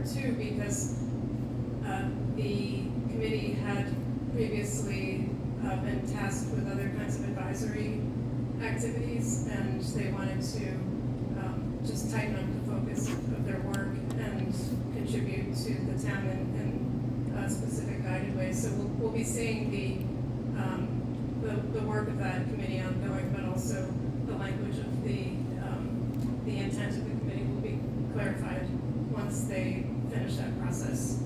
forward too, because the committee had previously been tasked with other kinds of advisory activities, and they wanted to just tighten up the focus of their work and contribute to the town in specific guided ways. So we'll be seeing the work of that committee ongoing, but also the language of the intent of the committee will be clarified once they finish that process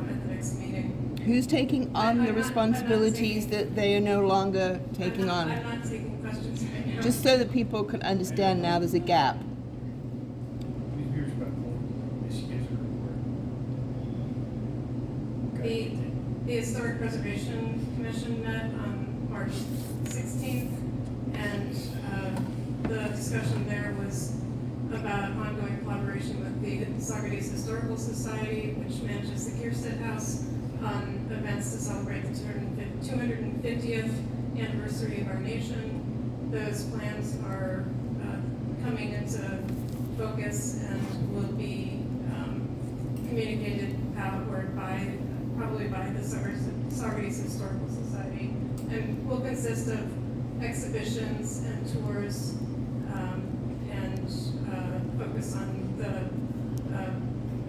at the next meeting. Who's taking on the responsibilities that they are no longer taking on? I'm not taking questions right now. Just so that people can understand now there's a gap. Please be respectful. Yes, she gives her report. The Historic Preservation Commission met on March 16th, and the discussion there was about ongoing collaboration with the Saugerties Historical Society, which manages the Kierstead House, on events to celebrate the 250th anniversary of our nation. Those plans are coming into focus and will be communicated outward probably by the Saugerties Historical Society, and will consist of exhibitions and tours and focus on the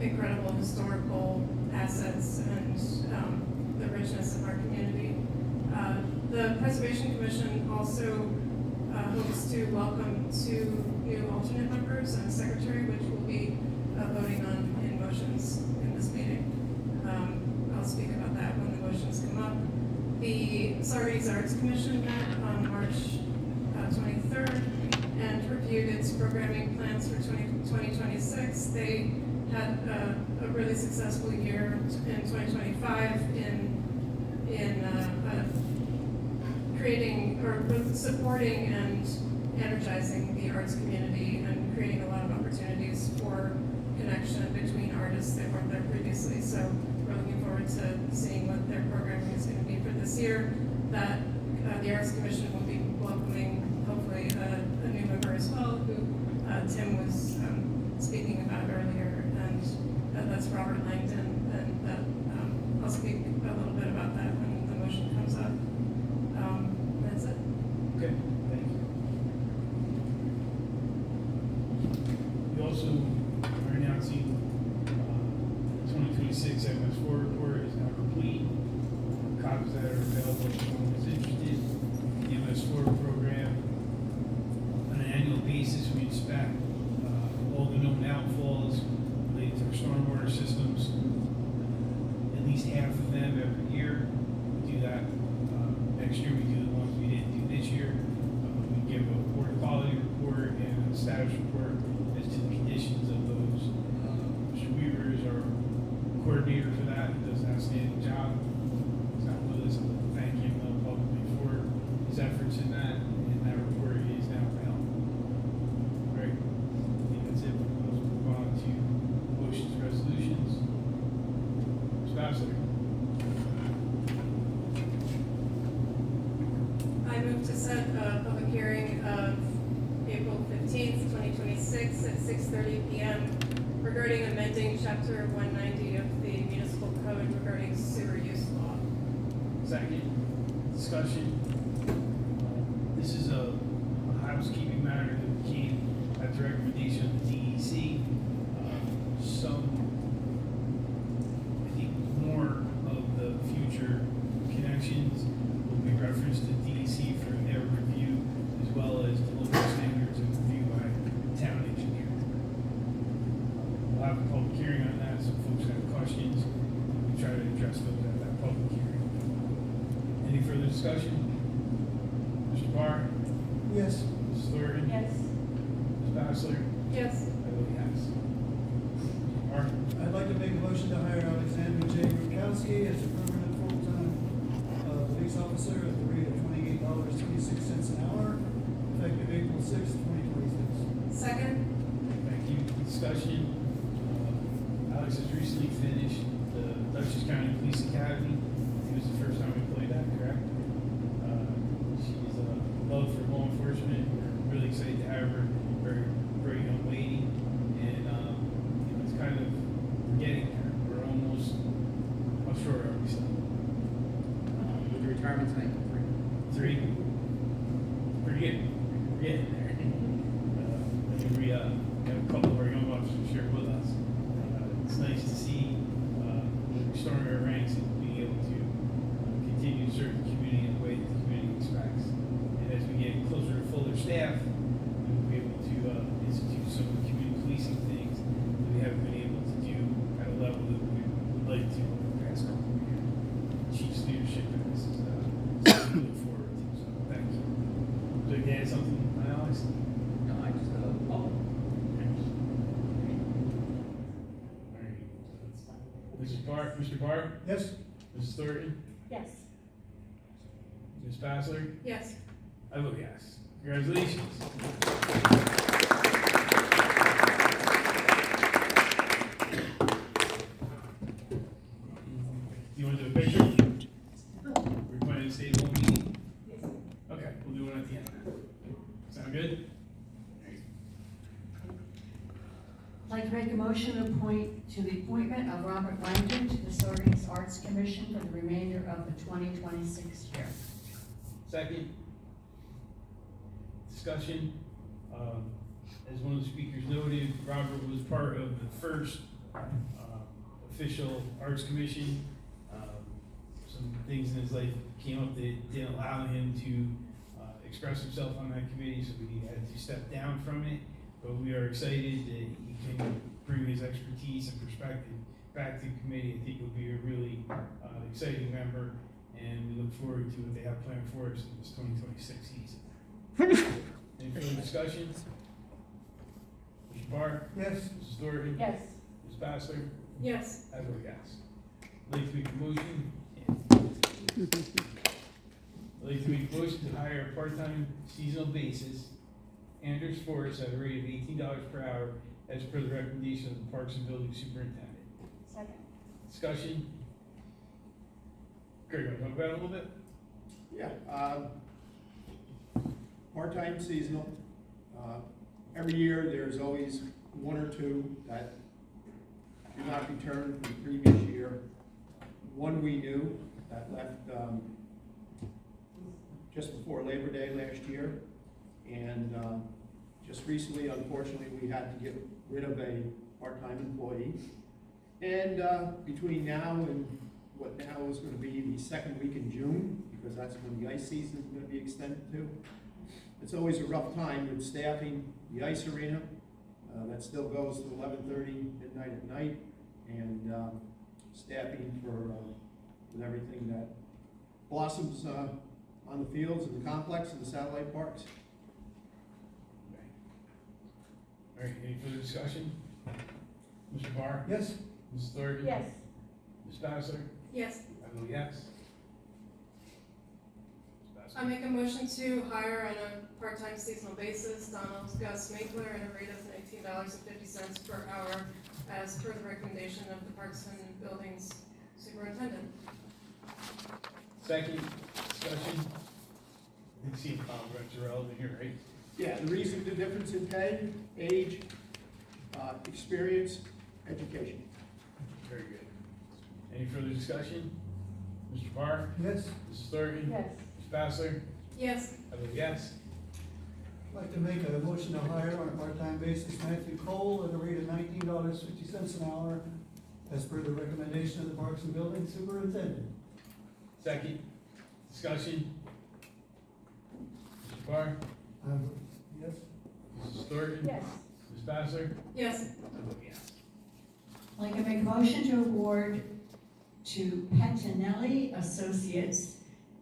incredible historical assets and the richness of our community. The Preservation Commission also hopes to welcome 2 new alternate members and a secretary, which we'll be voting on in motions in this meeting. I'll speak about that when the motions come up. The Saugerties Arts Commission met on March 23rd and reviewed its programming plans for 2026. They had a really successful year in 2025 in creating or supporting and energizing the arts community and creating a lot of opportunities for connection between artists that weren't there previously. So we're looking forward to seeing what their programming is going to be for this year. That the Arts Commission will be welcoming, hopefully, a new member as well, who Tim was speaking about earlier, and that's Robert Langdon, and I'll speak a little bit about that when the motion comes up. That's it. Okay, thank you. We also are announcing 2026 MS4 report is now complete. Copies that are available if anyone is interested. The MS4 program, on an annual basis, we inspect all the known outfalls related to our stormwater systems, at least half of them every year. We do that next year. We do the ones we didn't do this year. We give a water quality report and a status report as to the conditions of those. Mr. Weaver is our coordinator for that. He does an outstanding job. He's not with us. I'd like to thank him publicly for his efforts in that, and that report is now available. Great. I think that's it. Let's move on to motions, resolutions. Ms. Bowser. I move to set a public hearing of April 15th, 2026 at 6:30 p.m. regarding amending Chapter 190 of the Municipal Code regarding sewer use law. Second, discussion. This is a housekeeping matter that came at the recommendation of the DEC. I think more of the future connections will be referenced to DEC for their review, as well as the local standards and review by the town engineer. We'll have a public hearing on that, so folks have questions. We try to address those at that public hearing. Any further discussion? Mr. Barr? Yes. Mrs. Thornton? Yes. Ms. Bassler? Yes. I vote yes. Mark? I'd like to make a motion to hire Alexander J. Rukowski as a permanent full-time police officer at the rate of $28.26 an hour, effective April 6th, 2026. Second? Thank you. Discussion. Alex has recently finished the Dutchess County Police Academy. It was the first time we played that, correct? She's love for law enforcement. We're really excited to have her. Very, very young lady, and it's kind of getting I'd say 3. 3. Pretty good. We're getting there. I think we have a couple of our young officers here with us. It's nice to see restoring our ranks and being able to continue to serve the community in the way that the community expects. And as we get closer to fuller staff, we'll be able to institute some of the community policing things that we haven't been able to do at a level that we would like to over the past couple of years. Chief's leadership in this is something to look forward to, so thank you. Would you like to add something, Alex? No, I just, All right. Mr. Barr? Yes? Mrs. Thornton? Yes. Ms. Passler? Yes. I vote yes. Congratulations. Do you want to do a picture? We're planning to stay the whole meeting? Okay, we'll do it at the end. Sound good? I'd like to make a motion to appoint to the appointment of Robert Langdon to the Sorting's Arts Commission for the remainder of the 2026 year. Second. Discussion. As one of the speakers noted, Robert was part of the first official Arts Commission. Some things in his life came up that didn't allow him to express himself on that committee, so he had to step down from it. But we are excited that he can bring his expertise and perspective back to the committee. I think he'll be a really exciting member, and we look forward to what they have planned for us in this 2026 season. Any further discussion? Mr. Barr? Yes? Mrs. Thornton? Yes. Ms. Bassler? Yes. I vote yes. I'd like to make a motion. I'd like to make a motion to hire a part-time seasonal basis, Anders Forrest, at a rate of $18 per hour, as per the recommendation of the Parks and Building Superintendent. Second. Discussion? Greg, want to talk about it a little bit? Yeah, part-time seasonal. Every year, there's always one or two that do not return from the previous year. One we knew that left just before Labor Day last year. And just recently, unfortunately, we had to get rid of a part-time employee. And between now and what now is going to be the second week in June, because that's when the ice season is going to be extended to. It's always a rough time with staffing the ice arena. That still goes to 11:30 midnight at night, and staffing for with everything that blossoms on the fields and the complex and the satellite parks. All right, any further discussion? Mr. Barr? Yes? Mrs. Thornton? Yes. Ms. Bassler? Yes. I vote yes. Ms. I Bassler? make a motion to hire on a part-time seasonal basis Donald Gus Makler at a rate of $19.50 per hour as per the recommendation of the Parks and Buildings Superintendent. Second, discussion. You can see conflicts are relevant here, right? Yeah, the reason, the difference in pay, age, experience, education. Very good. Any further discussion? Mr. Barr? Yes? Mrs. Thornton? Yes. Ms. Bassler? Yes. I vote yes. I'd like to make a motion to hire on a part-time basis Matthew Cole at a rate of $19.50 an hour as per the recommendation of the Parks and Building Superintendent. Second, discussion. Mr. Barr? Yes? Mrs. Thornton? Yes. Ms. Bassler? Yes. I vote yes. I'd like to make a motion to award to Petinelli Associates,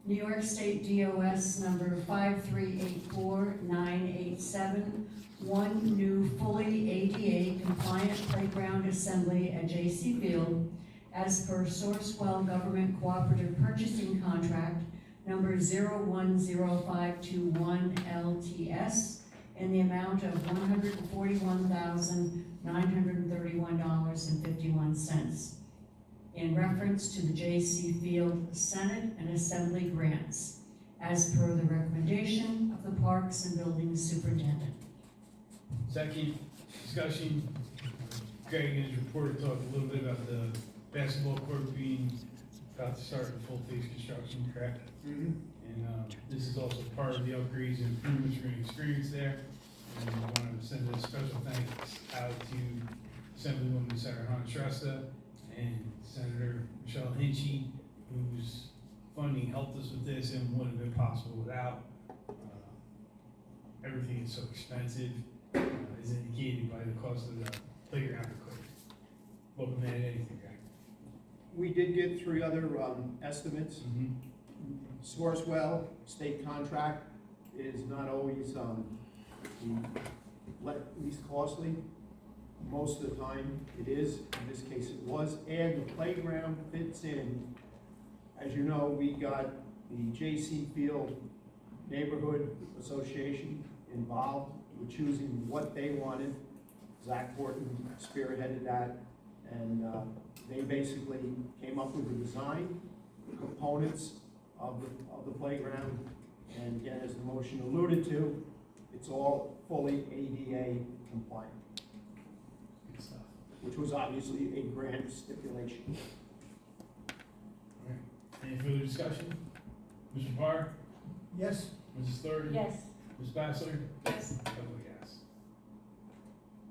New York State DOS number 5384987, one new fully ADA compliant playground assembly at J.C. Field as per Sourcewell Government Cooperative Purchasing Contract number 010521 LTS in the amount of $141,931.51 in reference to the J.C. Field Senate and Assembly grants as per the recommendation of the Parks and Buildings Superintendent. Second, discussion. Greg in his report talked a little bit about the basketball court being about to start the full phase construction, correct? Mhm. And this is also part of the upgrades and improvements we're going to experience there. And we wanted to send a special thanks out to Assemblywoman Sarah Shrestha and Senator Michelle Hinchy, whose funding helped us with this and wouldn't have been possible without. Everything is so expensive, as indicated by the cost of the playground equipment. Welcome to add anything, Greg. We did get 3 other estimates. Sourcewell, state contract, is not always the least costly. Most of the time it is, in this case it was, and the playground fits in. As you know, we got the J.C. Field Neighborhood Association involved with choosing what they wanted. Zach Horton spearheaded that, and they basically came up with the design, the components of the playground, and again, as the motion alluded to, it's all fully ADA compliant, Good stuff. which was obviously a grant stipulation. All right. Any further discussion? Mr. Barr? Yes. Mrs. Thornton? Yes. Ms. Bassler? Yes. I vote yes.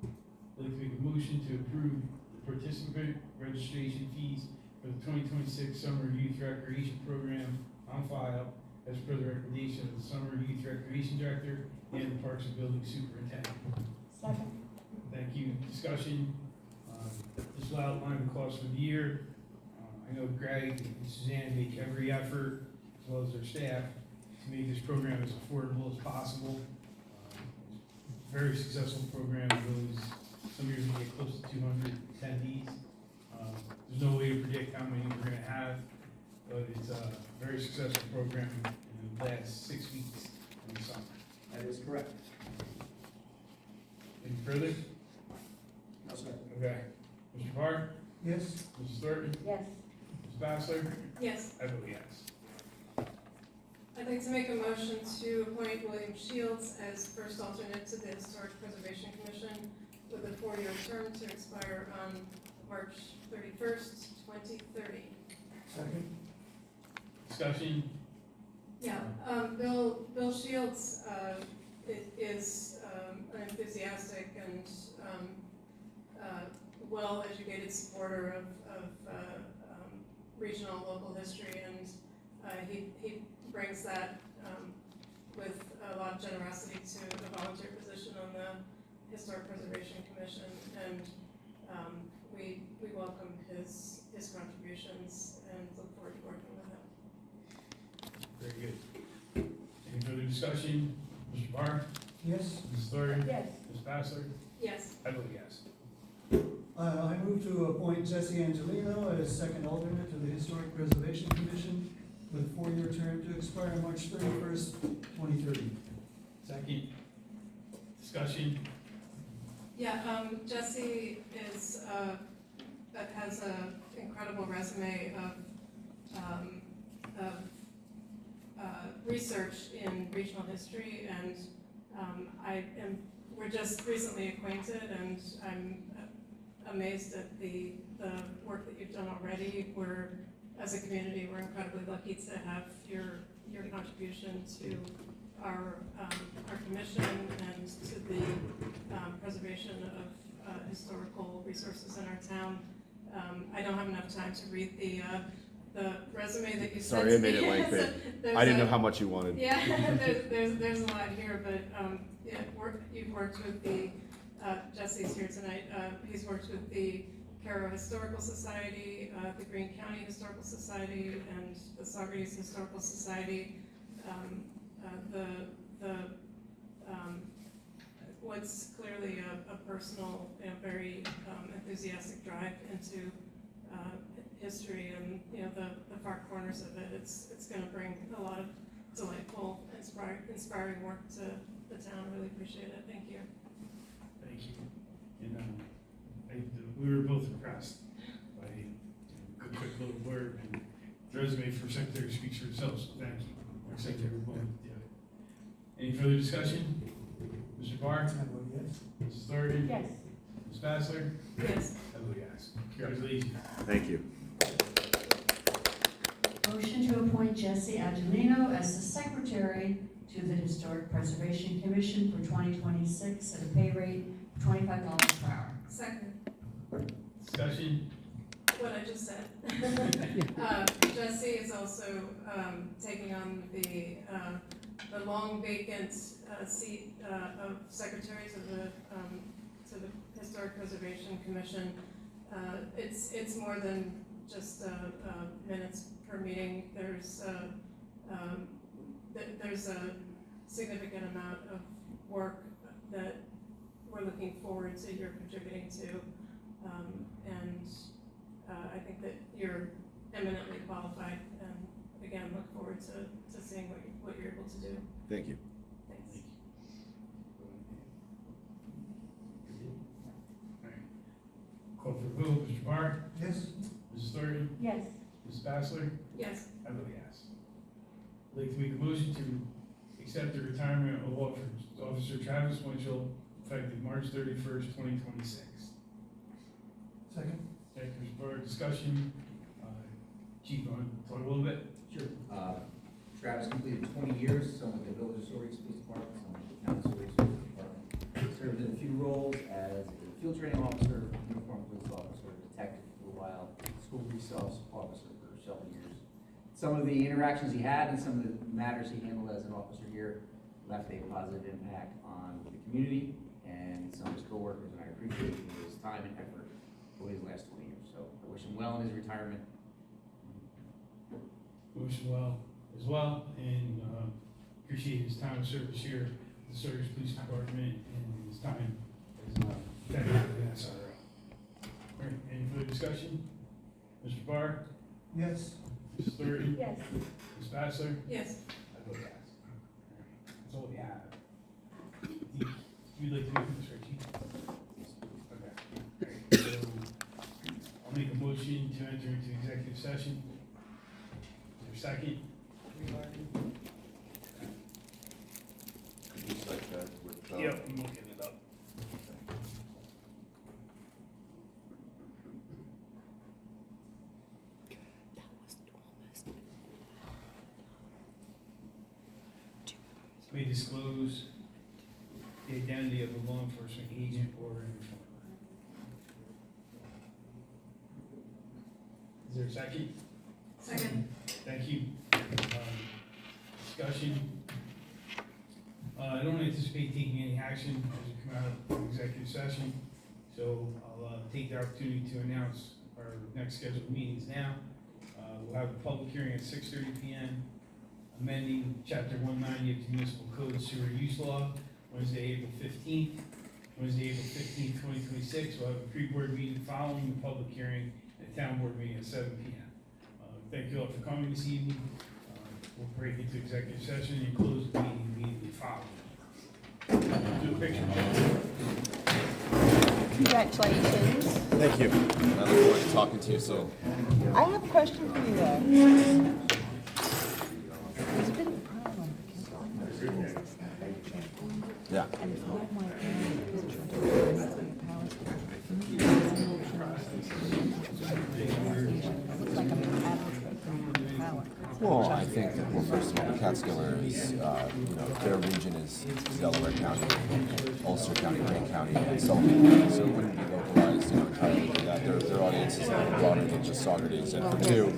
I'd like to make a motion to approve the participant registration fees for the 2026 Summer Youth Recreation Program on file as per the recommendation of the Summer Youth Recreation Director and the Parks and Building Superintendent. Second. Thank you. Discussion. This will outline the cost for the year. I know Greg and Suzanne make every effort, as well as their staff, to make this program as affordable as possible. Very successful program. Some years we get close to 200 attendees. There's no way to predict how many we're going to have, but it's a very successful program in the last 6 weeks in the summer. That is correct. Any further? No, sir. Okay. Mr. Barr? Yes. Mrs. Thornton? Yes. Ms. Bassler? Yes. I vote yes. I'd like to make a motion to appoint William Shields as first alternate to the Historic Preservation Commission with a 4-year term to expire on March 31st, 2030. Second. Discussion? Yeah, Bill Shields is an enthusiastic and well-educated supporter of regional and local history, and he brings that with a lot of generosity to a volunteer position on the Historic Preservation Commission, and we welcome his contributions and look forward to working with him. Very good. Any further discussion? Mr. Barr? Yes. Mrs. Thornton? Yes. Ms. Bassler? Yes. I vote yes. I move to appoint Jesse Angelino as second alternate to the Historic Preservation Commission with a 4-year term to expire March 31st, 2030. Second. Discussion? Yeah, Jesse is, has an incredible resume of research in regional history, and we're just recently acquainted, and I'm amazed at the work that you've done already. As a community, we're incredibly lucky to have your contribution to our commission and to the preservation of historical resources in our town. I don't have enough time to read the resume that you sent. Sorry, I made it lengthy. So I didn't know how much you wanted. Yeah, there's a lot here, but yeah, you've worked with the Jesse's here tonight. He's worked with the Carroll Historical Society, the Greene County Historical Society, and the Saugerties Historical Society. What's clearly a personal and very enthusiastic drive into history and the far corners of it. It's going to bring a lot of delightful, inspiring work to the town. Really appreciate it. Thank you. Thank you. And we were both impressed by a quick little blurb, and the resume for secretary speaks for itself, so thank you. Our secretary will do it. Any further discussion? Mr. Barr? I vote yes. Mrs. Thornton? Yes. Ms. Bassler? Yes. I vote yes. Congratulations. Thank you. appoint Jesse Adelino as the secretary to the Historic Preservation Commission for 2026 at a pay rate of $25 per hour. Second, Discussion? what I just said. Jesse is also taking on the long vacant seat of secretary to the Historic Preservation Commission. It's more than just minutes per meeting. There's a significant amount of work that we're looking forward to your contributing to, and I think that you're eminently qualified, and again, look forward to seeing what you're able to do. Thank you. Thanks. Call for vote, Mr. Barr, Yes. Mrs. Thornton, Yes. Mrs. Bassler, Yes, I vote yes. I'd like to make a motion to accept the retirement of Officer Travis Winchell effective March 31st, 2026. Second. Thank you, Mr. Barr. Discussion? Chief, you want to talk a little bit? Sure. Travis completed 20 years, some with the Village of Sorius Police Department, some with the Town of Sorius Police Department. Served in a few roles as a field training officer, uniform police officer, detective for a while, school resource officer for several years. Some of the interactions he had and some of the matters he handled as an officer here left a positive impact on the community and some of his coworkers, and I appreciate his time and effort over these last 20 years. So I wish him well in his retirement. Wish him well as well, and appreciate his time of service here at the Sorius Police Department and his time as detective for the SRO. All right, any further discussion? Mr. Barr, Yes. Mrs. Thornton, Yes. Ms. Bassler, yes. I vote yes. That's all we have. You'd like to make this, right, Chief? Okay. So, I'll make a motion to enter into executive session. Is there a second? Just like that with, Yep, I'm looking it up. May disclose the identity of a law enforcement agent or informant. Is there a second? Second, Thank you. Discussion. I don't anticipate taking any action as we come out of executive session, so I'll take the opportunity to announce our next scheduled meetings now. We'll have a public hearing at 6:30 p.m. amending Chapter 190 of the Municipal Code Sewer Use Law, Wednesday, April 15th. Wednesday, April 15th, 2026. We'll have a pre-board meeting following the public hearing and a town board meeting at 7 p.m. Thank you all for coming this evening. We'll break into executive session and close the meeting immediately following. Do a picture. Congratulations. thank you. I look forward to talking to you soon. I have a question for you though. There's a bit of a problem. Yeah. And it's not my looks like I'm an advocate for power. Well, I think that, well, first of all, the Catskiller is, their region is Delaware County, Ulster County, Green County, and Sullivan County, so it wouldn't be localized, entirely to that. Their audience is a little broader than just Saugerties. And for two,